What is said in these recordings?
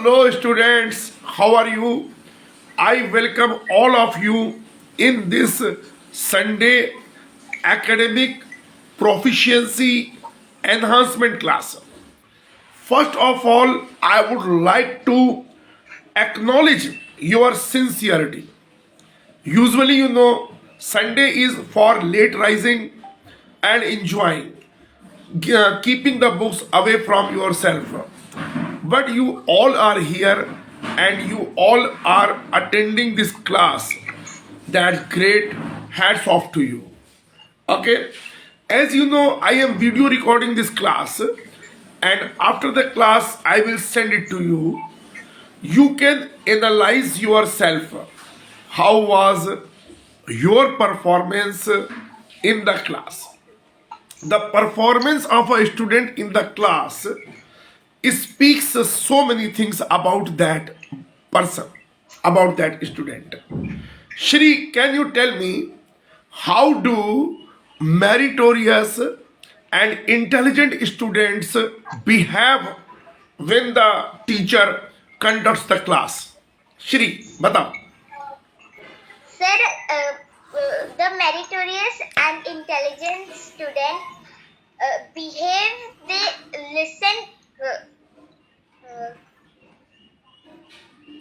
Hello, students. How are you? I welcome all of you in this Sunday academic proficiency enhancement class. First of all, I would like to acknowledge your sincerity. Usually, Sunday is for late rising and enjoying, keeping the books away from yourself. But you all are here and you all are attending this class. That's great. Hats off to you. Okay. As you know, I am video recording this class, and after the class, I will send it to you. You can analyze yourself. How was your performance in the class? The performance of a student in the class speaks so many things about that person, about that student. Shri, can you tell me how do meritorious and intelligent students behave when the teacher conducts the class? Shri, batao. Sir, the meritorious and intelligent student behave, they listen,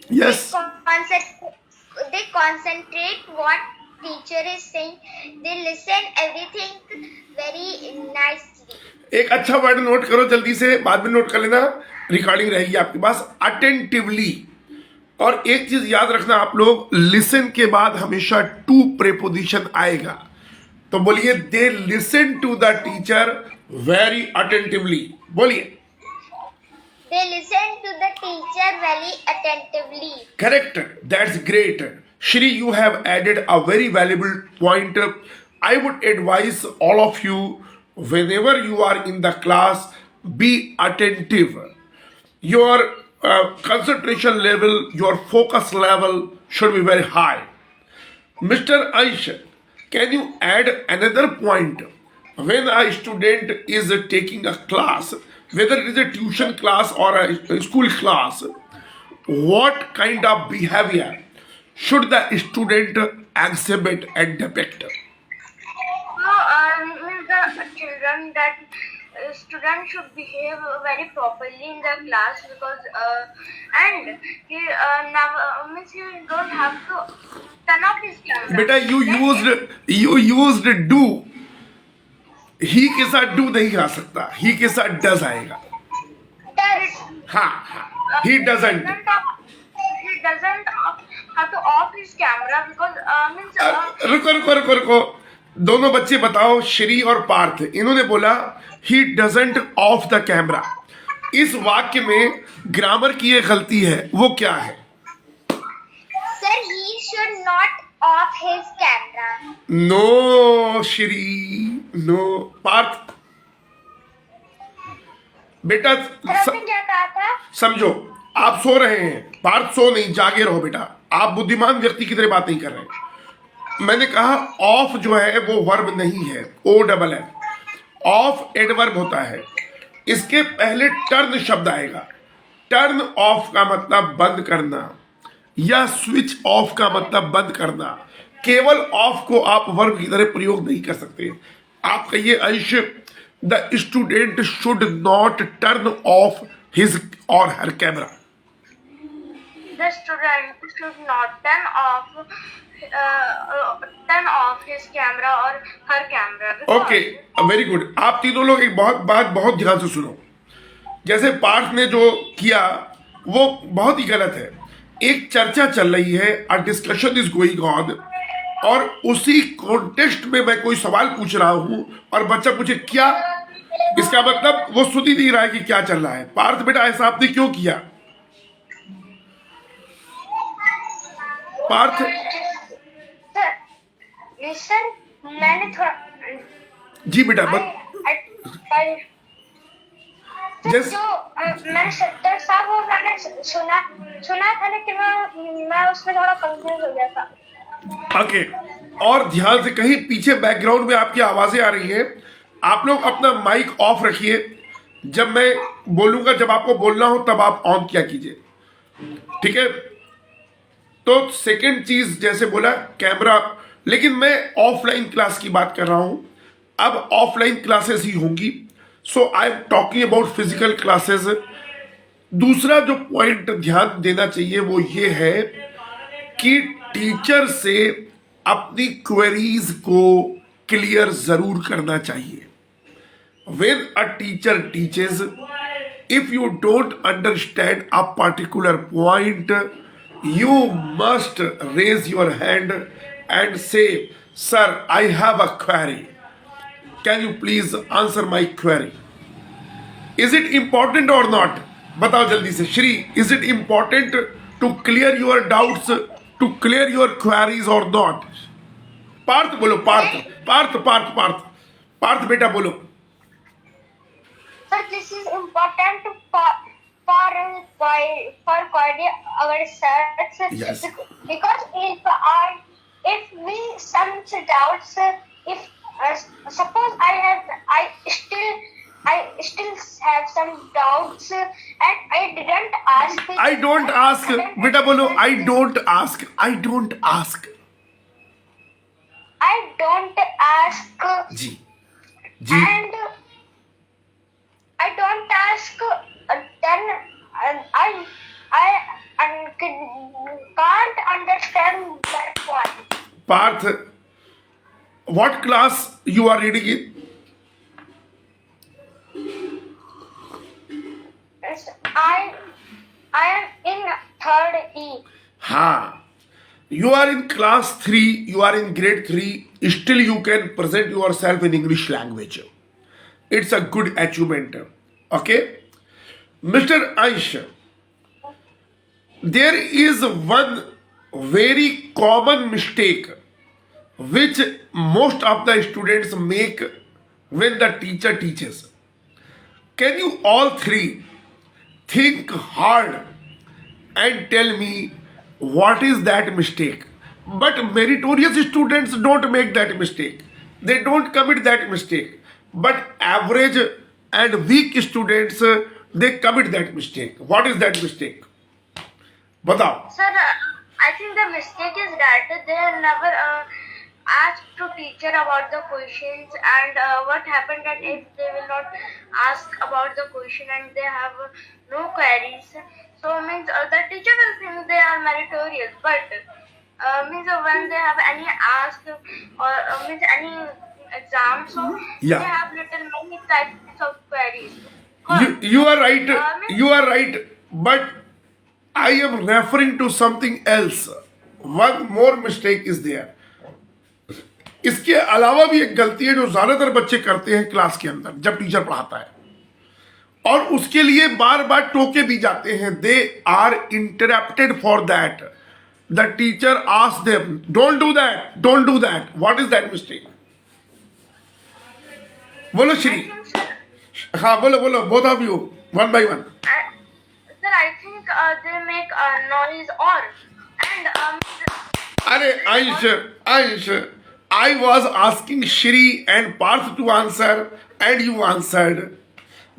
Yes. they concentrate what teacher is saying. They listen everything very nicely. एक अच्छा word note करो जल्दी से, बाद में note कर लेना, recording रहेगी आपके पास. अटेंटिवली. और एक चीज याद रखना आप लोग, लिसन के बाद हमेशा टू प्रेपोजिशन आएगा. तो बोलिए, they listen to the teacher very attentively. बोलिए. They listen to the teacher very attentively. Correct. That's great. Shri, you have added a very valuable point. I would advise all of you, whenever you are in the class, be attentive. Your concentration level, your focus level should be very high. Mr. Aish, can you add another point? When a student is taking a class, whether it is a tuition class or a school class, what kind of behavior should the student exhibit and depict? The children that student should behave very properly in the class, because and he never means he don't have to turn off his camera. बेटा, you used do. ही के साथ do नहीं आ सकता, ही के साथ does आएगा. Does. हाँ, he doesn't. He doesn't have to off his camera because means रुको. दोनों बच्चे बताओ, श्री और पार्थ, इन्होंने बोला he doesn't of the camera. इस वाक्य में ग्रामर की एक गलती है, वो क्या है? sir, he should not off his camera. No Shri, no. Parth बेटा, सर आपने क्या कहा था? समझो, आप सो रहे हैं, पार्थ सो नहीं, जागे रहो बेटा. आप बुद्धिमान व्यक्ति की तरह बात नहीं कर रहे. मैंने कहा ऑफ जो है वो वर्ब नहीं है, ओ डबल है. ऑफ एडवर्ब होता है. इसके पहले टर्न शब्द आएगा. टर्न ऑफ का मतलब बंद करना, या स्विच ऑफ का मतलब बंद करना. केवल ऑफ को आप वर्ब की तरह प्रयोग नहीं कर सकते. आप कहिए, अंश, the student should not turn off his और हर camera. The student should not turn off his camera or her camera. Okay, very good. आप तीनों लोग एक बात बहुत ध्यान से सुनो. जैसे पार्थ ने जो किया वो बहुत ही गलत है. एक चर्चा चल रही है, a discussion is going on, और उसी कॉन्टेक्स्ट में मैं कोई सवाल पूछ रहा हूं और बच्चा पूछे क्या, इसका मतलब वो सुन ही नहीं रहा है कि क्या चल रहा है. पार्थ बेटा, ऐसा आपने क्यों किया? पार्थ, सर मैंने थोड़ा जी बेटा, जो मैंने सर साहब वो मैंने सुना था, लेकिन मैं उसमें थोड़ा कंफ्यूज हो गया था. ओके. और ध्यान से, कहीं पीछे बैकग्राउंड में आपकी आवाजें आ रही हैं, आप लोग अपना माइक ऑफ रखिए. जब मैं बोलूंगा, जब आपको बोलना हो तब आप ऑन किया कीजिए. ठीक है। तो सेकंड चीज जैसे बोला कैमरा, लेकिन मैं ऑफलाइन क्लास की बात कर रहा हूं, अब ऑफलाइन क्लासेस ही होंगी। So I am talking about physical classes. दूसरा जो पॉइंट ध्यान देना चाहिए वो ये है कि टीचर से अपनी क्वेरीज को क्लियर जरूर करना चाहिए। when a teacher teaches, if you don't understand a particular point, you must raise your hand and say, sir, I have a query, can you please answer my query? Is it important or not? बताओ जल्दी से Shri, is it important to clear your doubts, to clear your queries or not? Partha बोलो, पार्थ पार्थ पार्थ पार्थ पार्थ बेटा बोलो। Sir, this is important for query ourselves. Yes. Because if we some doubts, if suppose I still have some doubts and I didn't ask. I don't ask बेटा बोलो, I don't ask, I don't ask। I don't ask ji ji and I don't ask, then I can't understand that one. Partha, what class you are reading in? I am in third E. हाँ, you are in class 3, you are in grade 3, still you can present yourself in English language. It's a good achievement. Okay, Mr. Aish, there is one very common mistake which most of the students make when the teacher teaches. Can you all three think hard and tell me what is that mistake? But meritorious students don't make that mistake. They don't commit that mistake. But average and weak students, they commit that mistake. What is that mistake? Batao. Sir, I think the mistake is that they never asked to teacher about the questions, and what happened that if they will not ask about the question and they have no queries, so means the teacher will think they are meritorious, but means when they have any ask or means any exam, so Yeah. they have little many types of queries. You are right. You are right. But I am referring to something else. One more mistake is there. इसके अलावा भी एक गलती है जो ज्यादातर बच्चे करते हैं क्लास के अंदर जब टीचर पढ़ाता है, और उसके लिए बार बार टोके भी जाते हैं। They are interrupted for that. The teacher ask them, don't do that, don't do that. What is that mistake? बोलो श्री। हाँ बोलो बोलो, both of you, one by one. Sir, I think they make a noise or and अरे अंश, अंश, I was asking Shri and Parth to answer and you answered.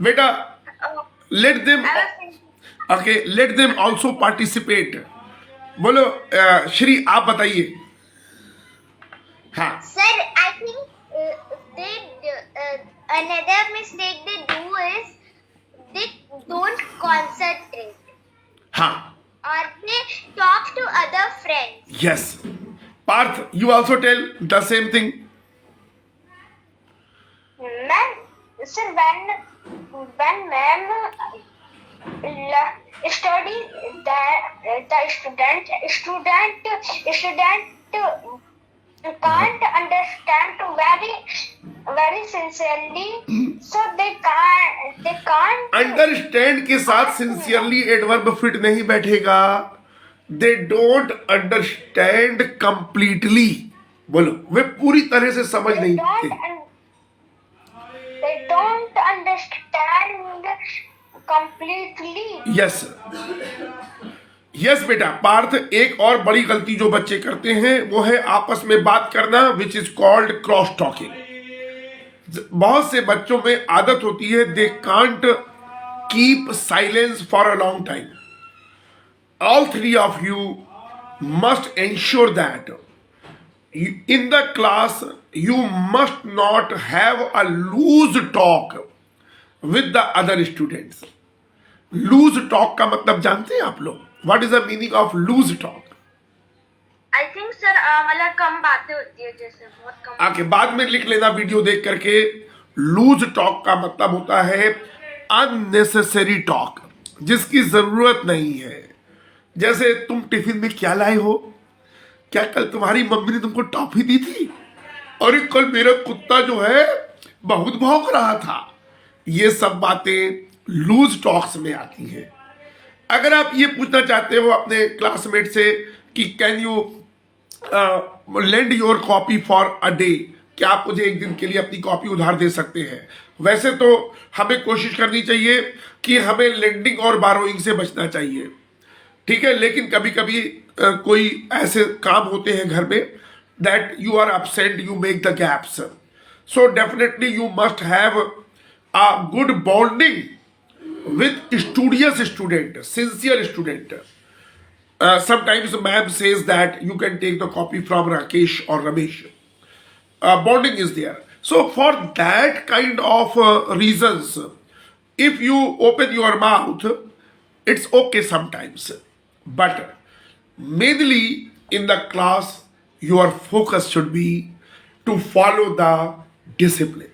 Beta, let them, I was thinking, okay, let them also participate. बोलो श्री, आप बताइए। हाँ Sir, I think another mistake they do is they don't concentrate हाँ, or they talk to other friends. yes. Parth, you also tell the same thing. ma'am, sir, when ma'am study the student can't understand very sincerely, so they can't understand के साथ sincerely adverb fit नहीं बैठेगा। They don't understand completely. बोलो, वे पूरी तरह से समझ नहीं पाते। they don't understand completely. Yes yes बेटा। पार्थ, एक और बड़ी गलती जो बच्चे करते हैं वो है आपस में बात करना, which is called cross talking. बहुत से बच्चों में आदत होती है, they can't keep silence for a long time. all three of you must ensure that in the class you must not have a loose talk with the other students. Loose talk का मतलब जानते हैं आप लोग? What is the meaning of loose talk? I think sir मतलब कम बातें होती है, जैसे बहुत कम। आके बाद में लिख लेना वीडियो देख करके। लूज टॉक का मतलब होता है अननेसेसरी टॉक, जिसकी जरूरत नहीं है। जैसे तुम टिफिन में क्या लाए हो? क्या कल तुम्हारी मम्मी ने तुमको टॉफी दी थी? अरे कल मेरा कुत्ता जो है बहुत भौंक रहा था। ये सब बातें लूज टॉक्स में आती है। अगर आप ये पूछना चाहते हो अपने क्लासमेट से कि can you lend your copy for a day, क्या आप मुझे एक दिन के लिए अपनी कॉपी उधार दे सकते हैं? वैसे तो हमें कोशिश करनी चाहिए कि हमें लेंडिंग और बारोइंग से बचना चाहिए, ठीक है, लेकिन कभी कभी कोई ऐसे काम होते हैं घर में that you are absent, you make the gaps. So definitely you must have a good bonding with studious student, sincere student. Sometimes ma'am says that you can take the copy from Rakesh or Ramesh. Bonding is there. So for that kind of reasons, if you open your mouth, it's okay sometimes. But mainly in the class, your focus should be to follow the discipline.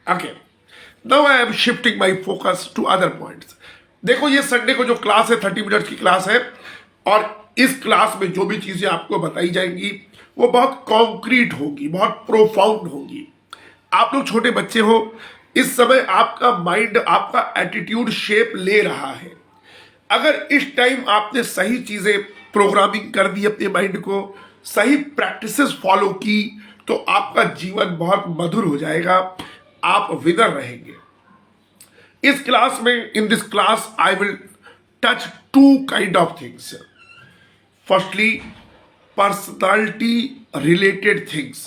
Okay. Now I am shifting my focus to other points. देखो ये Sunday को जो class है 30 minute की class है, और इस class में जो भी चीजें आपको बताई जाएंगी वो बहुत कॉन्क्रीट होगी, बहुत प्रोफाउंड होगी। आप लोग छोटे बच्चे हो, इस समय आपका माइंड, आपका एटीट्यूड शेप ले रहा है। अगर इस टाइम आपने सही चीजें प्रोग्रामिंग कर दी, अपने माइंड को सही प्रैक्टिसेस फॉलो की, तो आपका जीवन बहुत मधुर हो जाएगा, आप विनर रहेंगे। इस क्लास में, in this class I will touch two kind of things. Firstly personality related things,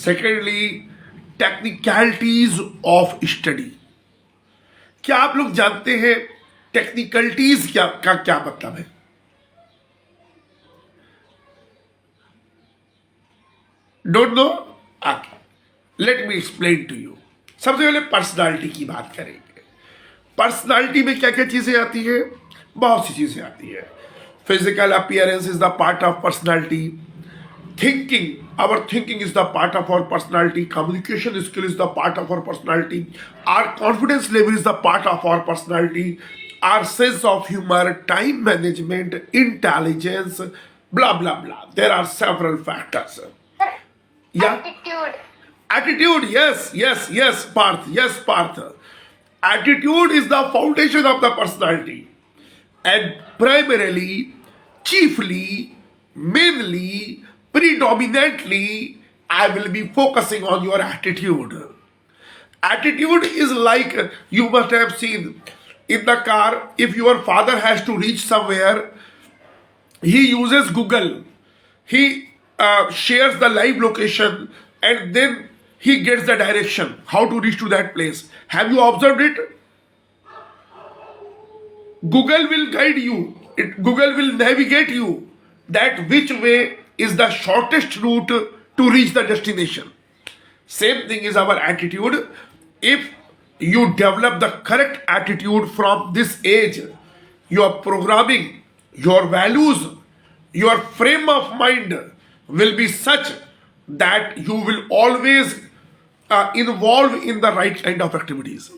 secondly technicalities of study. क्या आप लोग जानते हैं टेक्निकलिटीज क्या मतलब है? Don't know? Let me explain to you. सबसे पहले पर्सनालिटी की बात करेंगे। पर्सनालिटी में क्या क्या चीजें आती है? बहुत सी चीजें आती है। Physical appearance is the part of personality. Thinking, our thinking is the part of our personality. Communication skill is the part of our personality. Our confidence level is the part of our personality. Our sense of humor, time management, intelligence, blah blah blah. There are several factors. Yeah. Attitude, yes, Parth. Attitude is the foundation of the personality, and primarily, chiefly, mainly, predominantly, I will be focusing on your attitude. Attitude is like, you must have seen in the car, if your father has to reach somewhere, he uses Google. He shares the live location, and then he gets the direction how to reach to that place. Have you observed it? Google will guide you. Google will navigate you that which way is the shortest route to reach the destination. Same thing is our attitude. If you develop the correct attitude from this age, your programming, your values, your frame of mind will be such that you will always involve in the right kind of activities.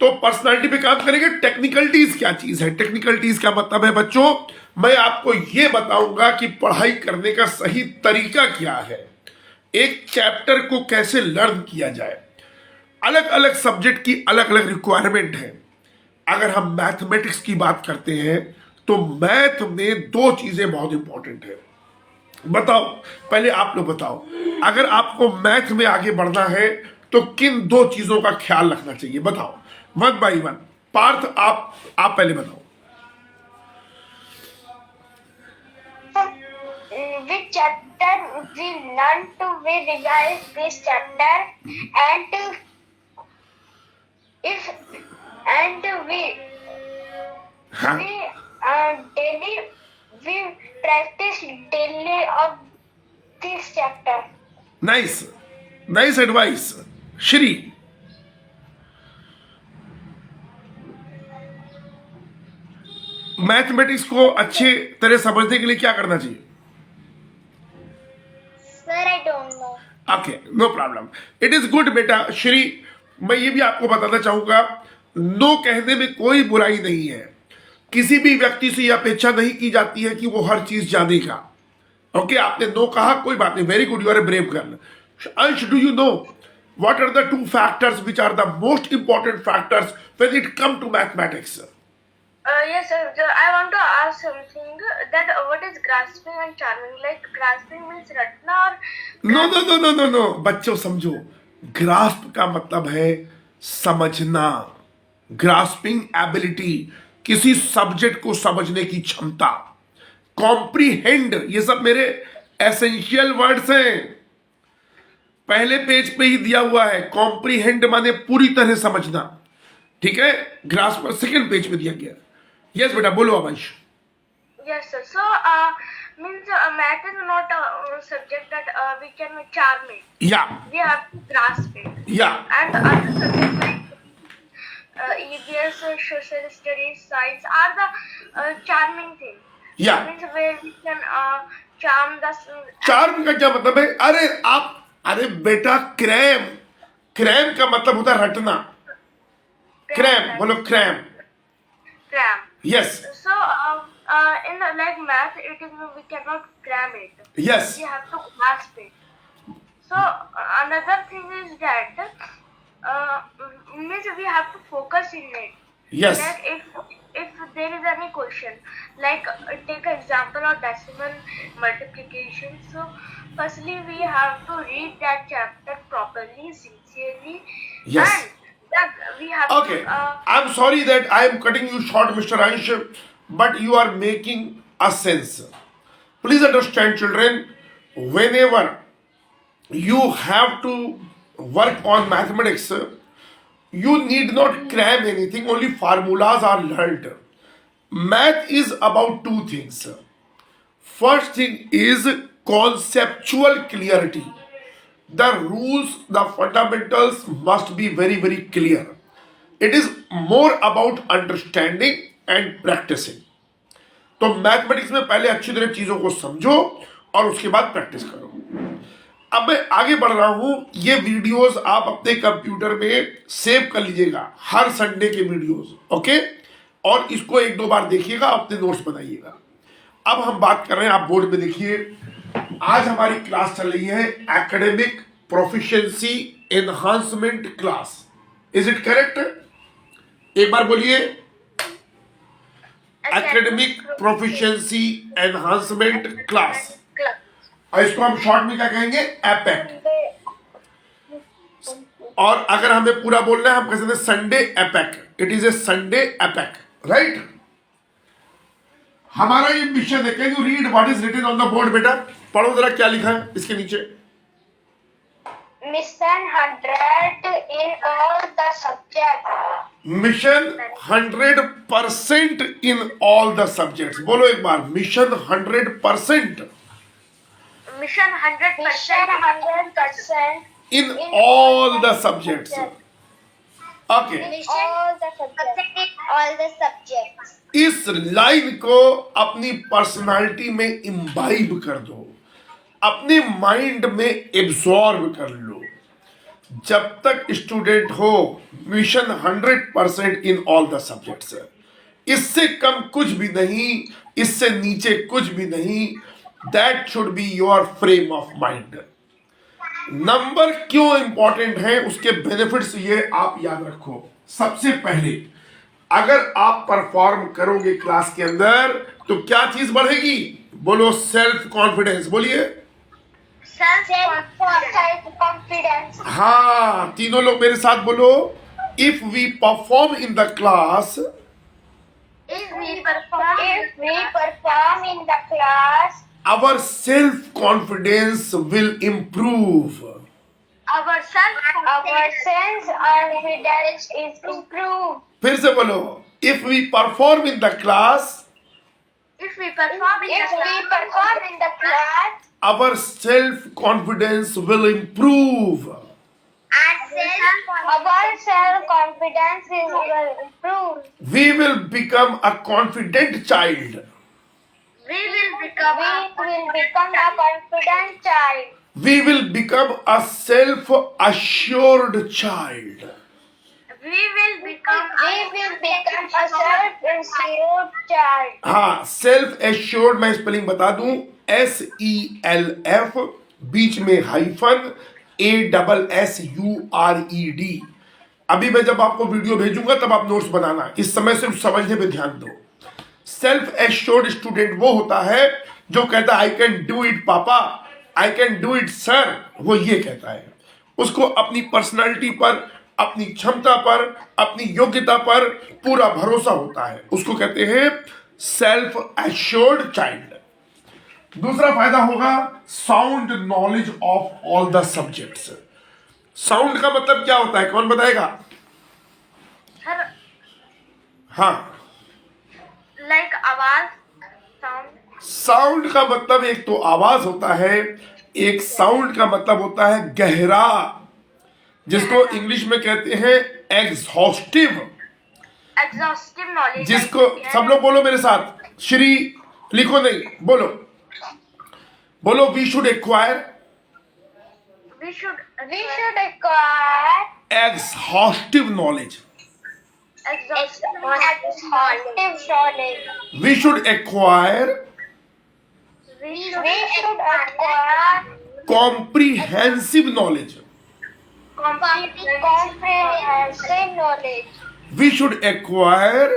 तो personality पे काम करेंगे। Technicalities क्या चीज है? Technicalities का मतलब है बच्चों, मैं आपको ये बताऊंगा कि पढ़ाई करने का सही तरीका क्या है, एक चैप्टर को कैसे लर्न किया जाए। अलग अलग सब्जेक्ट की अलग अलग रिक्वायरमेंट है। अगर हम मैथमेटिक्स की बात करते हैं तो मैथ में दो चीजें बहुत इंपॉर्टेंट है। बताओ, पहले आप लोग बताओ, अगर आपको मैथ में आगे बढ़ना है तो किन दो चीजों का ख्याल रखना चाहिए? बताओ, वन बाई वन। पार्थ, आप पहले बताओ। Which chapter we learn to we revise this chapter, and if and we हाँ? we daily we practice daily of this chapter. Nice advice Shri. Mathematics को अच्छे तरह समझने के लिए क्या करना चाहिए? Sir, I don't know. Okay, no problem, it is good बेटा श्री। मैं ये भी आपको बताना चाहूंगा, नो कहने में कोई बुराई नहीं है। किसी भी व्यक्ति से यह अपेक्षा नहीं की जाती है कि वो हर चीज जानेगा। ओके, आपने नो कहा, कोई बात नहीं, very good, you are a brave girl. Ansh, do you know what are the two factors which are the most important factors when it come to mathematics? Yes, sir. I want to ask something. That what is grasping and charming? Like grasping means रटना और no no no no no no, बच्चों समझो, grasp का मतलब है समझना। Grasping ability, किसी subject को समझने की क्षमता। कॉम्प्रीहेंड, ये सब मेरे एसेंशियल वर्ड्स हैं, पहले पेज पे ही दिया हुआ है। कॉम्प्रीहेंड माने पूरी तरह समझना, ठीक है? ग्रास्प पर सेकंड पेज पे दिया गया। यस बेटा, बोलो अवंश। yes, sir. So means math is not a subject that we can charm it. या We have to grasp it. या And other subjects like EVS, social studies, science are the charming thing. या Means where we can charm the. Charm का क्या मतलब है? अरे बेटा, cram का मतलब होता है रटना। क्रैम बोलो, cram. Cram. Yes So in like math, it is we cannot cram it. Yes We have to grasp it. So another thing is that means we have to focus in it. Yes Like if there is any question, like take example of decimal multiplication. So firstly we have to read that chapter properly, sincerely, Yes. and that we have Okay, to. I'm sorry that I am cutting you short, Mr. Ansh, but you are making a sense. Please understand, children, whenever you have to work on mathematics, you need not cram anything, only formulas are learned. Math is about two things. First thing is conceptual clarity. The rules, the fundamentals must be very, very clear. It is more about understanding and practicing. तो mathematics में पहले अच्छी तरह चीजों को समझो और उसके बाद प्रैक्टिस करो। अब मैं आगे बढ़ रहा हूं, ये वीडियोस आप अपने कंप्यूटर में सेव कर लीजिएगा, हर संडे के वीडियोस, ओके? और इसको एक दो बार देखिएगा, अपने नोट्स बनाइएगा। अब हम बात कर रहे हैं, आप बोर्ड में देखिए, आज हमारी क्लास चल रही है academic proficiency enhancement class. Is it correct? एक बार बोलिए, एकेडमिक प्रोफिशिएंसी एनहांसमेंट क्लास। और इसको हम शॉर्ट में क्या कहेंगे? एपेक। और अगर हमें पूरा बोलना है, हम कह सकते हैं Sunday epic. It is a Sunday epic, right? हमारा ये मिशन है। Can you read what is written on the board? बेटा पढ़ो जरा, क्या लिखा है इसके नीचे? Mission 100 in all the subjects. Mission 100% in all the subjects. बोलो एक बार, mission 100% Mission 100%. Mission 100% in all the subjects. Okay, all the subjects. All the subjects. इस लाइन को अपनी पर्सनालिटी में इम्बाइब कर दो, अपने माइंड में एब्सॉर्ब कर लो। जब तक स्टूडेंट हो, mission 100% in all the subjects है। इससे कम कुछ भी नहीं, इससे नीचे कुछ भी नहीं। That should be your frame of mind. Number क्यों इंपॉर्टेंट है, उसके बेनिफिट्स ये आप याद रखो। सबसे पहले, अगर आप परफॉर्म करोगे क्लास के अंदर तो क्या चीज बढ़ेगी? बोलो, सेल्फ कॉन्फिडेंस। बोलिए, Self-confidence. हाँ, तीनों लोग मेरे साथ बोलो। If we perform in the class, If we perform, If we perform in the class, our self confidence will improve. our self our self-confidence is improved. फिर से बोलो, if we perform in the class, perform in the class, our self confidence will improve. our self-confidence will improve. We will become a confident child. we will become We will become a confident child. We will become a self assured child. we will become a self-assured child. हाँ, self assured मैं spelling बता दूं, SELF बीच में hyphen ASSURED। अभी मैं जब आपको video भेजूंगा तब आप नोट्स बनाना, इस समय सिर्फ समझने पे ध्यान दो। सेल्फ एश्योर्ड स्टूडेंट वो होता है जो कहता है आई कैन डू इट पापा, I can do it sir, वो ये कहता है। उसको अपनी पर्सनालिटी पर, अपनी क्षमता पर, अपनी योग्यता पर पूरा भरोसा होता है, उसको कहते हैं सेल्फ एश्योर्ड चाइल्ड। दूसरा फायदा होगा sound knowledge of all the subjects. Sound का मतलब क्या होता है, कौन बताएगा? सर हाँ, लाइक आवाज साउंड। साउंड का मतलब एक तो आवाज होता है, एक साउंड का मतलब होता है गहरा, जिसको इंग्लिश में कहते हैं एग्जॉस्टिव। एग्जॉस्टिव नॉलेज, जिसको सब लोग बोलो मेरे साथ, श्री लिखो नहीं, बोलो बोलो, we should acquire we should acquire exhaustive knowledge. exhaustive knowledge. We should acquire we We should acquire comprehensive knowledge. comprehensive knowledge. We should acquire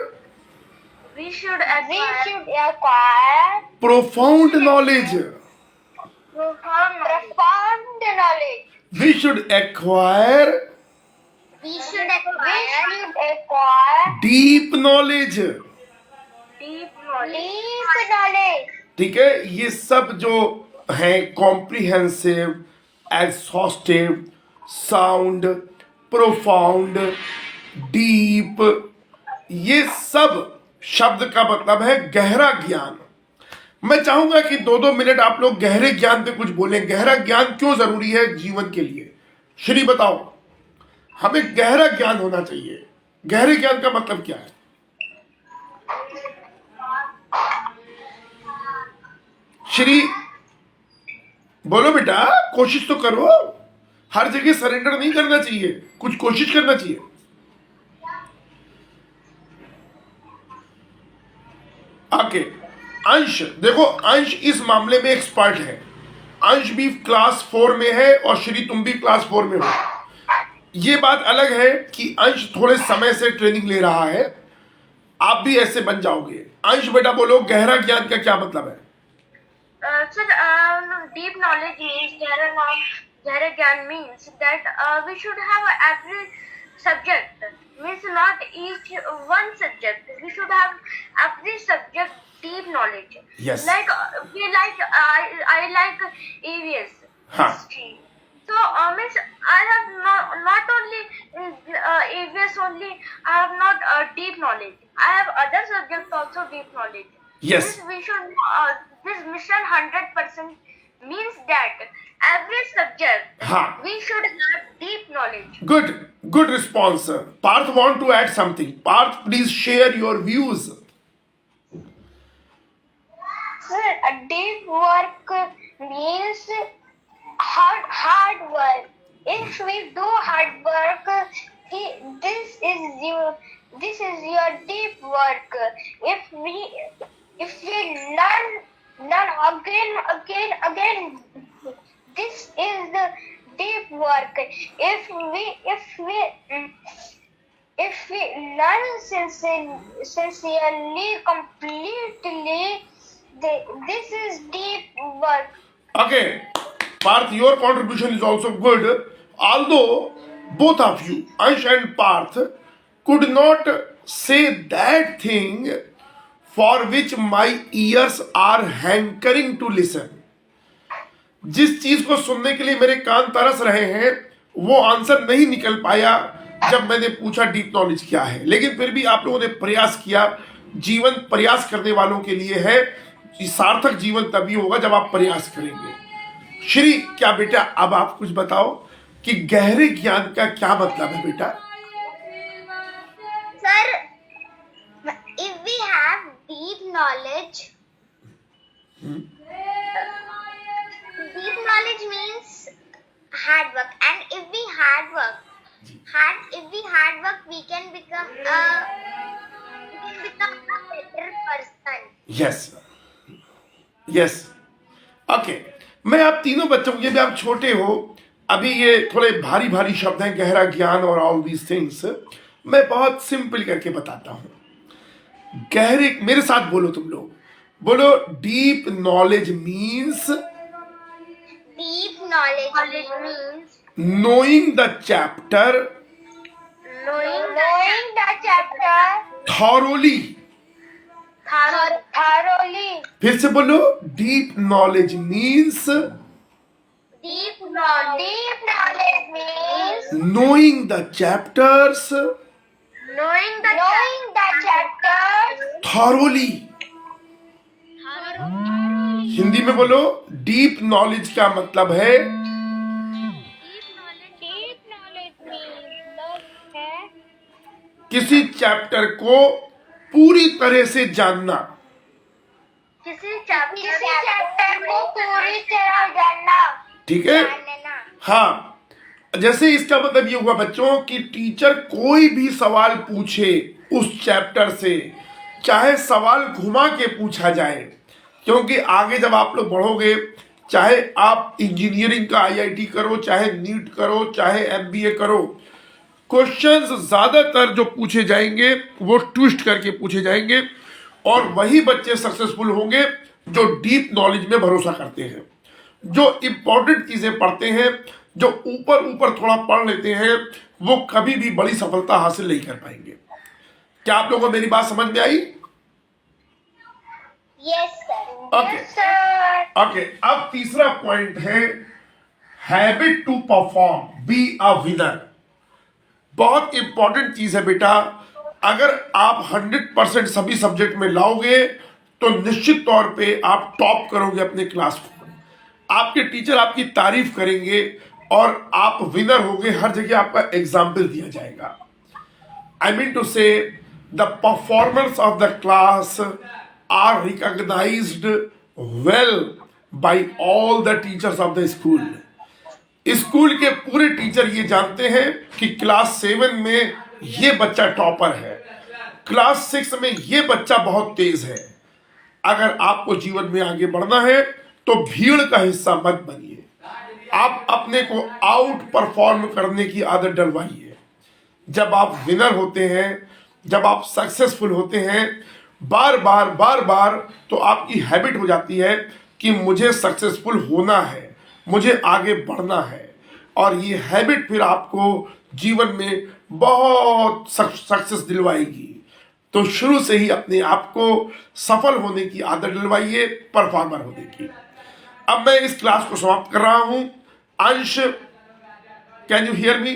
we should We should acquire profound knowledge. profound knowledge. We should acquire We should acquire deep knowledge. deep knowledge, deep knowledge. ठीक है, ये सब जो है comprehensive, exhaustive, sound, profound, deep, ये सब शब्द का मतलब है गहरा ज्ञान। मैं चाहूंगा कि 2-2 मिनट आप लोग गहरे ज्ञान पे कुछ बोलें। गहरा ज्ञान क्यों जरूरी है जीवन के लिए? श्री बताओ, हमें गहरा ज्ञान होना चाहिए। गहरे ज्ञान का मतलब क्या है? श्री बोलो बेटा, कोशिश तो करो, हर जगह सरेंडर नहीं करना चाहिए, कुछ कोशिश करना चाहिए। आके अंश देखो, अंश इस मामले में एक्सपर्ट है। अंश भी क्लास 4 में है और श्री तुम भी क्लास 4 में हो। ये बात अलग है कि अंश थोड़े समय से ट्रेनिंग ले रहा है, आप भी ऐसे बन जाओगे। अंश बेटा बोलो, गहरा ज्ञान का क्या मतलब है? sir, deep knowledge means gehra gyan means that we should have every subject, means not each one subject, we should have every subject deep knowledge. Yes. Like I like EVS Huh. history, so means I have not only EVS only, I have not deep knowledge, I have other subjects also deep knowledge. Yes. Means we should this mission 100% means that every subject Huh. we should have deep knowledge. Good response, sir. Parth want to add something. Parth, please share your views. Sir, a deep work means hard work. If we do hard work, this is your deep work. If we learn again, this is the deep work. If we learn sincerely, completely, this is deep work. Okay, Parth, your contribution is also good. Although both of you, Ansh and Parth, could not say that thing for which my ears are hankering to listen. जिस चीज को सुनने के लिए मेरे कान तरस रहे हैं, वो आंसर नहीं निकल पाया जब मैंने पूछा डीप नॉलेज क्या है। लेकिन फिर भी आप लोगों ने प्रयास किया। जीवन प्रयास करने वालों के लिए है। ये सार्थक जीवन तभी होगा जब आप प्रयास करेंगे। श्री, क्या बेटा अब आप कुछ बताओ कि गहरे ज्ञान का क्या मतलब है बेटा? Sir, if we have deep knowledge, deep knowledge means hard work, and if we hard work, we can become a better person. Yes yes, okay. मैं आप तीनों बच्चों के भी, आप छोटे हो अभी, ये थोड़े भारी भारी शब्द हैं, गहरा ज्ञान और ऑल दीज थिंग्स। मैं बहुत सिंपल करके बताता हूं। गहरे, मेरे साथ बोलो तुम लोग, बोलो deep knowledge means Deep knowledge means knowing the chapter knowing the chapter thoroughly। thoroughly. फिर से बोलो, deep knowledge means Deep knowledge means knowing the chapters knowing the chapters thoroughly। Hindi में बोलो, डीप नॉलेज का मतलब है deep knowledge means है किसी चैप्टर को पूरी तरह से जानना। किसी चैप्टर को पूरी तरह जानना। ठीक है, हाँ। जैसे इसका मतलब ये हुआ बच्चों कि टीचर कोई भी सवाल पूछे उस चैप्टर से, चाहे सवाल घुमा के पूछा जाए, क्योंकि आगे जब आप लोग बढ़ोगे, चाहे आप इंजीनियरिंग का आईआईटी करो, चाहे नीट करो, चाहे एमबीए करो, क्वेश्चंस ज्यादातर जो पूछे जाएंगे वो ट्विस्ट करके पूछे जाएंगे, और वही बच्चे सक्सेसफुल होंगे जो डीप नॉलेज में भरोसा करते हैं, जो इंपॉर्टेंट चीजें पढ़ते हैं, जो ऊपर ऊपर थोड़ा पढ़ लेते हैं, वो कभी भी बड़ी सफलता हासिल नहीं कर पाएंगे। क्या आप लोगों को मेरी बात समझ में आई? Yes sir. Okay. Yes sir. Okay, अब तीसरा पॉइंट है habit to perform, be a winner. बहुत इंपॉर्टेंट चीज है बेटा। अगर आप 100% सभी सब्जेक्ट में लाओगे तो निश्चित तौर पे आप टॉप करोगे अपने क्लास को, आपके टीचर आपकी तारीफ करेंगे और आप विनर होगे। हर जगह आपका एग्जाम्पल दिया जाएगा। I mean to say the performance of the class are recognised well by all the teachers of the school. School के पूरे टीचर ये जानते हैं कि क्लास 7 में ये बच्चा टॉपर है, क्लास 6 में ये बच्चा बहुत तेज है। अगर आपको जीवन में आगे बढ़ना है तो भीड़ का हिस्सा मत बनिए, आप अपने को आउट परफॉर्म करने की आदत डलवाइए। जब आप विनर होते हैं, जब आप सक्सेसफुल होते हैं बार बार, तो आपकी हैबिट हो जाती है कि मुझे सक्सेसफुल होना है, मुझे आगे बढ़ना है, और ये हैबिट फिर आपको जीवन में बहुत सक्सेस दिलवाएगी। तो शुरू से ही अपने आप को सफल होने की आदत दिलवाइए, परफॉर्मर होने की। अब मैं इस क्लास को समाप्त कर रहा हूं। Ansh, can you hear me?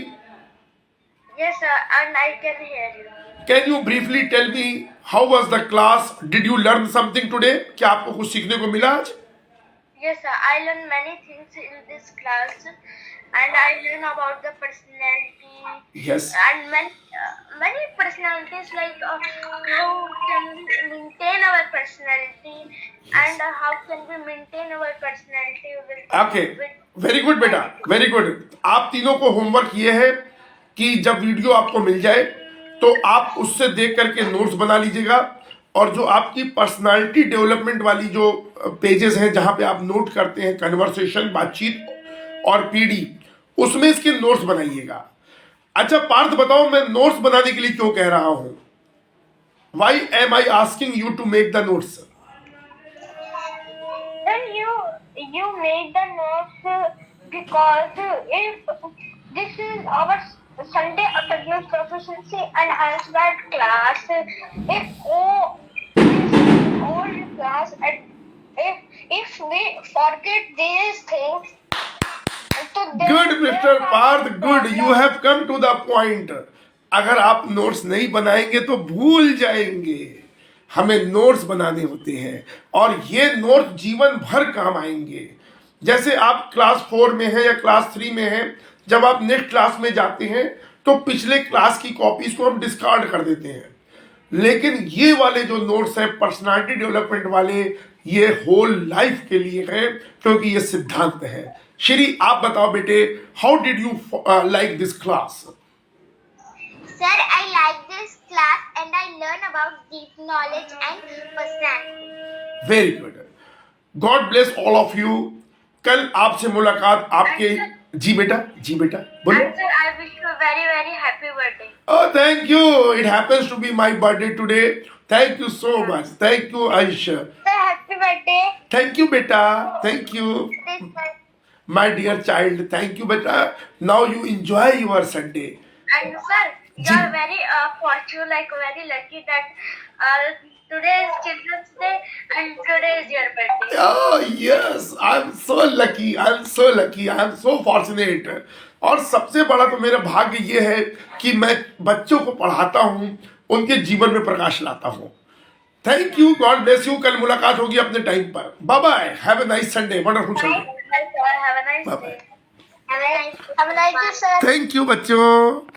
Yes, sir, and I can hear you. Can you briefly tell me how was the class? Did you learn something today? क्या आपको कुछ सीखने को मिला आज? Yes, sir, I learned many things in this class, and I learned about the personality. Yes. And many personalities, like how can we maintain our personality, and how can we maintain our personality with okay, very good बेटा, very good. आप तीनों को homework ये है कि जब video आपको मिल जाए तो आप उससे देख करके नोट्स बना लीजिएगा, और जो आपकी पर्सनालिटी डेवलपमेंट वाली जो पेजेस हैं जहां पे आप नोट करते हैं कन्वर्सेशन, बातचीत और पीडी, उसमें इसके नोट्स बनाइएगा। अच्छा पार्थ, बताओ मैं नोट्स बनाने के लिए क्यों कह रहा हूं? Why am I asking you to make the notes? Then you make the notes because if this is our Sunday academic proficiency enhancement class, if all class and if we forget these things, so good mister Parth, good, you have come to the point. अगर आप notes नहीं बनाएंगे तो भूल जाएंगे। हमें notes बनाने होते हैं और ये नोट्स जीवन भर काम आएंगे। जैसे आप क्लास 4 में हैं या क्लास 3 में हैं, जब आप नेक्स्ट क्लास में जाते हैं तो पिछले क्लास की कॉपीज को हम डिस्कार्ड कर देते हैं, लेकिन ये वाले जो नोट्स हैं पर्सनालिटी डेवलपमेंट वाले, ये होल लाइफ के लिए हैं, क्योंकि ये सिद्धांत है। श्री, आप बताओ बेटे, how did you like this class? Sir, I like this class and I learn about deep knowledge and personality. Very good, God bless all of you. कल आपसे मुलाकात आपके, जी बेटा, जी बेटा बोलो। And sir, I wish you a very very happy birthday. Oh, thank you. It happens to be my birthday today. Thank you so much. Thank you, Aisha. Sir, happy birthday. Thank you, beta. Thank you, my dear child. Thank you, beta. Now you enjoy your Sunday. And sir, you are very fortunate, like very lucky that today is Children's Day and today is your birthday. Oh, yes. I'm so lucky. I'm so lucky. I'm so fortunate. और सबसे बड़ा तो मेरा भाग्य ये है कि मैं बच्चों को पढ़ाता हूँ, उनके जीवन में प्रकाश लाता हूँ। Thank you, God bless you. कल मुलाकात होगी अपने टाइम पर। Bye bye, have a nice Sunday, wonderful Sunday. Bye, sir. Have a nice Bye day. bye. Have a nice day, sir. Thank you बच्चों।